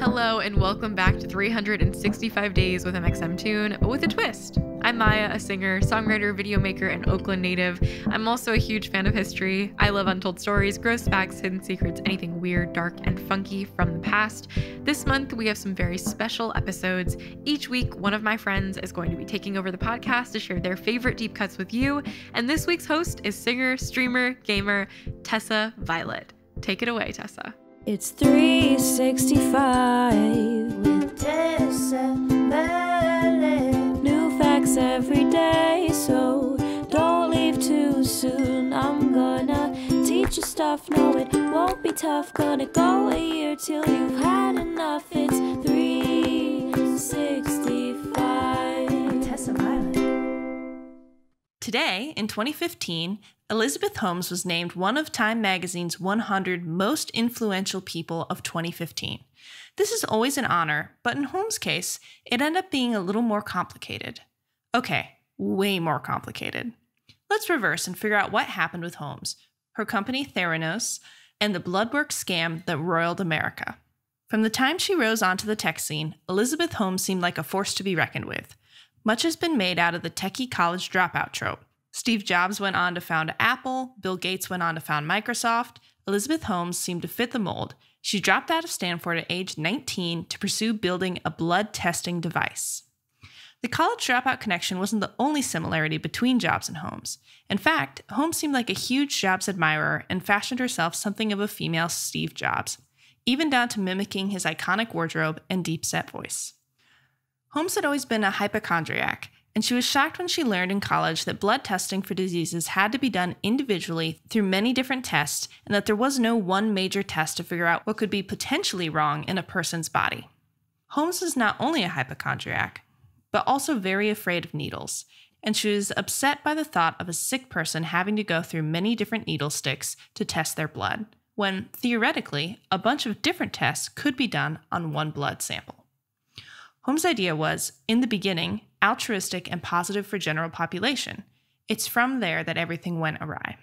Hello and welcome back to 365 Days with mxmtoon, but with a twist. I'm Maya, a singer, songwriter, video maker, and Oakland native. I'm also a huge fan of history. I love untold stories, gross facts, hidden secrets, anything weird, dark, and funky from the past. This month, we have some very special episodes. Each week, one of my friends is going to be taking over the podcast to share their favorite deep cuts with you, and this week's host is singer, streamer, gamer, Tessa Violet. Take it away, Tessa. It's 365 with Tessa Violet. New facts every day, so don't leave too soon. I'm gonna teach you stuff, no it won't be tough. Gonna go a year till you've had enough. It's 365 with Tessa Violet. Today, in 2015, Elizabeth Holmes was named one of Time magazine's 100 most influential people of 2015. This is always an honor, but in Holmes' case, it ended up being a little more complicated. Okay, way more complicated. Let's reverse and figure out what happened with Holmes, her company Theranos, and the bloodwork scam that roiled America. From the time she rose onto the tech scene, Elizabeth Holmes seemed like a force to be reckoned with. Much has been made out of the techie college dropout trope. Steve Jobs went on to found Apple, Bill Gates went on to found Microsoft. Elizabeth Holmes seemed to fit the mold. She dropped out of Stanford at age 19 to pursue building a blood testing device. The college dropout connection wasn't the only similarity between Jobs and Holmes. In fact, Holmes seemed like a huge Jobs admirer and fashioned herself something of a female Steve Jobs, even down to mimicking his iconic wardrobe and deep-set voice. Holmes had always been a hypochondriac, and she was shocked when she learned in college that blood testing for diseases had to be done individually through many different tests, and that there was no one major test to figure out what could be potentially wrong in a person's body. Holmes was not only a hypochondriac, but also very afraid of needles, and she was upset by the thought of a sick person having to go through many different needle sticks to test their blood, when, theoretically, a bunch of different tests could be done on one blood sample. Holmes' idea was, in the beginning, altruistic and positive for general population. It's from there that everything went awry.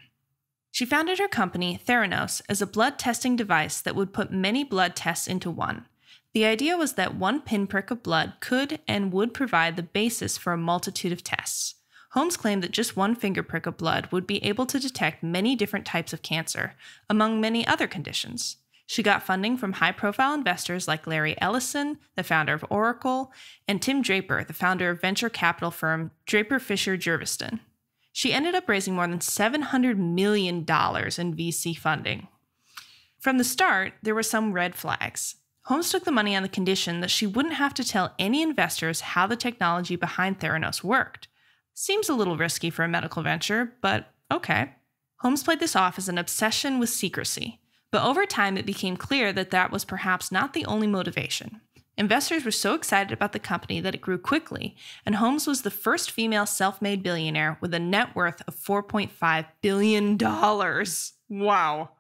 She founded her company, Theranos, as a blood testing device that would put many blood tests into one. The idea was that one pinprick of blood could and would provide the basis for a multitude of tests. Holmes claimed that just one finger prick of blood would be able to detect many different types of cancer, among many other conditions. She got funding from high-profile investors like Larry Ellison, the founder of Oracle, and Tim Draper, the founder of venture capital firm Draper Fisher Jurviston. She ended up raising more than $700 million in VC funding. From the start, there were some red flags. Holmes took the money on the condition that she wouldn't have to tell any investors how the technology behind Theranos worked. Seems a little risky for a medical venture, but okay. Holmes played this off as an obsession with secrecy. But over time, it became clear that that was perhaps not the only motivation. Investors were so excited about the company that it grew quickly, and Holmes was the first female self-made billionaire with a net worth of $4.5 billion. Wow.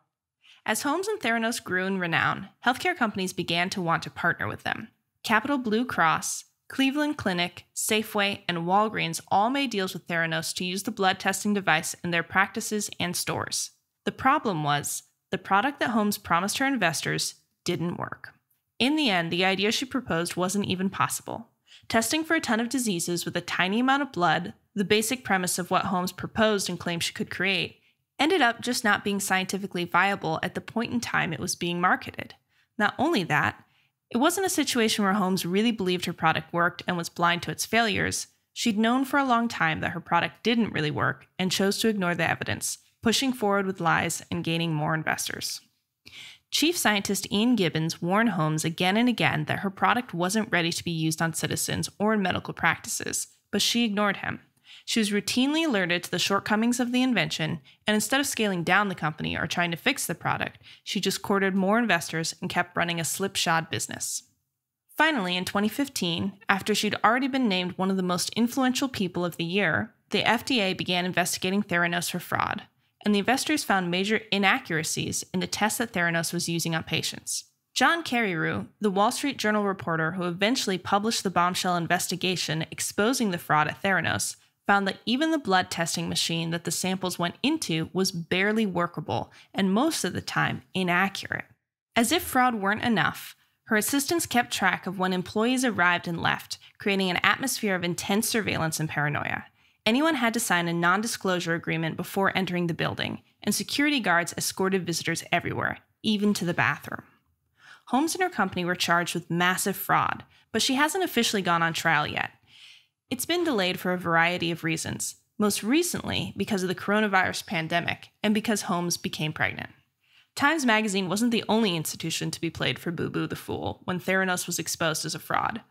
As Holmes and Theranos grew in renown, healthcare companies began to want to partner with them. Capital Blue Cross, Cleveland Clinic, Safeway, and Walgreens all made deals with Theranos to use the blood testing device in their practices and stores. The problem was, the product that Holmes promised her investors didn't work. In the end, the idea she proposed wasn't even possible. Testing for a ton of diseases with a tiny amount of blood, the basic premise of what Holmes proposed and claimed she could create, ended up just not being scientifically viable at the point in time it was being marketed. Not only that, it wasn't a situation where Holmes really believed her product worked and was blind to its failures. She'd known for a long time that her product didn't really work and chose to ignore the evidence, pushing forward with lies and gaining more investors. Chief scientist Ian Gibbons warned Holmes again and again that her product wasn't ready to be used on citizens or in medical practices, but she ignored him. She was routinely alerted to the shortcomings of the invention, and instead of scaling down the company or trying to fix the product, she just courted more investors and kept running a slipshod business. Finally, in 2015, after she'd already been named one of the most influential people of the year, the FDA began investigating Theranos for fraud, and the investors found major inaccuracies in the tests that Theranos was using on patients. John Carreyrou, the Wall Street Journal reporter who eventually published the bombshell investigation exposing the fraud at Theranos, found that even the blood testing machine that the samples went into was barely workable and most of the time inaccurate. As if fraud weren't enough, Her assistants kept track of when employees arrived and left, creating an atmosphere of intense surveillance and paranoia. Anyone had to sign a non-disclosure agreement before entering the building, and security guards escorted visitors everywhere, even to the bathroom. Holmes and her company were charged with massive fraud, but she hasn't officially gone on trial yet. It's been delayed for a variety of reasons, most recently because of the coronavirus pandemic and because Holmes became pregnant. Times Magazine wasn't the only institution to be played for Boo Boo the Fool when Theranos was exposed as a fraud.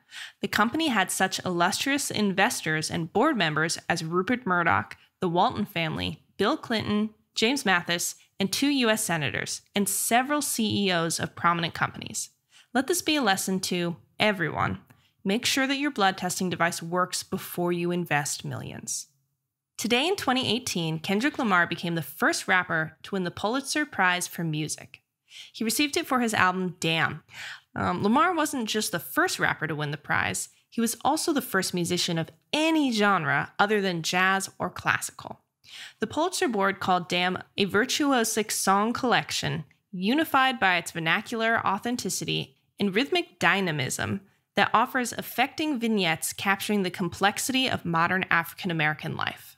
The company had such illustrious investors and board members as Rupert Murdoch, the Walton family, Bill Clinton, James Mathis, and 2 U.S. senators, and several CEOs of prominent companies. Let this be a lesson to everyone. Make sure that your blood testing device works before you invest millions. Today in 2018, Kendrick Lamar became the first rapper to win the Pulitzer Prize for music. He received it for his album Damn. Lamar wasn't just the first rapper to win the prize, he was also the first musician of any genre other than jazz or classical. The Pulitzer Board called Damn a virtuosic song collection, unified by its vernacular authenticity and rhythmic dynamism that offers affecting vignettes capturing the complexity of modern African American life.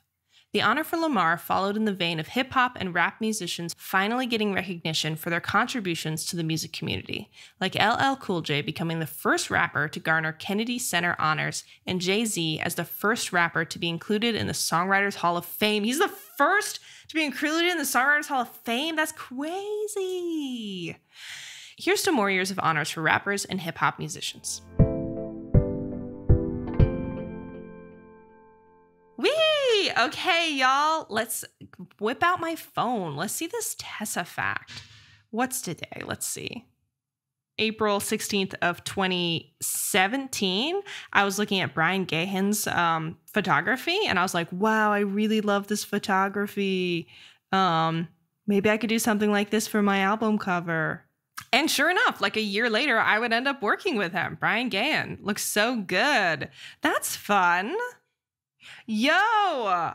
The honor for Lamar followed in the vein of hip-hop and rap musicians finally getting recognition for their contributions to the music community, like LL Cool J becoming the first rapper to garner Kennedy Center honors and Jay-Z as the first rapper to be included in the Songwriters Hall of Fame. He's the first to be included in the Songwriters Hall of Fame? That's crazy! Here's to more years of honors for rappers and hip-hop musicians. Okay, y'all, let's whip out my phone. Let's see this Tessa fact. What's today? Let's see. April 16th of 2017. I was looking at Brian Gahan's photography, and I was like, wow, I really love this photography. Maybe I could do something like this for my album cover. And sure enough, like a year later, I would end up working with him. Brian Gahan looks so good. That's fun. Yo!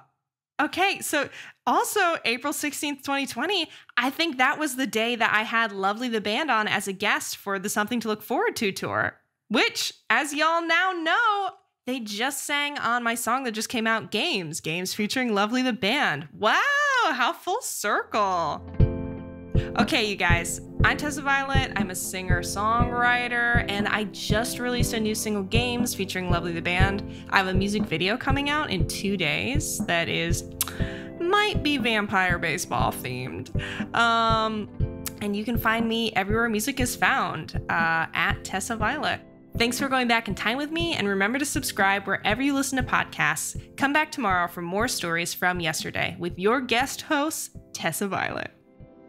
Okay, so also April 16th, 2020, I think that was the day that I had Lovely the Band on as a guest for the Something to Look Forward to tour, which, as y'all now know, they just sang on my song that just came out, Games featuring Lovely the Band. Wow, how full circle. Okay, you guys, I'm Tessa Violet. I'm a singer-songwriter, and I just released a new single, Games, featuring Lovely the Band. I have a music video coming out in 2 days that might be vampire baseball themed. And you can find me everywhere music is found, at Tessa Violet. Thanks for going back in time with me, and remember to subscribe wherever you listen to podcasts. Come back tomorrow for more stories from yesterday with your guest host, Tessa Violet.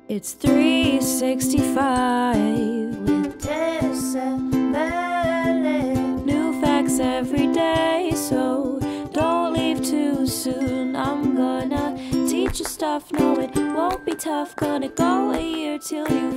It's 365 with Tessa Violet. New facts every day, so don't leave too soon. I'm gonna teach you stuff, no it won't be tough. Gonna go a year till you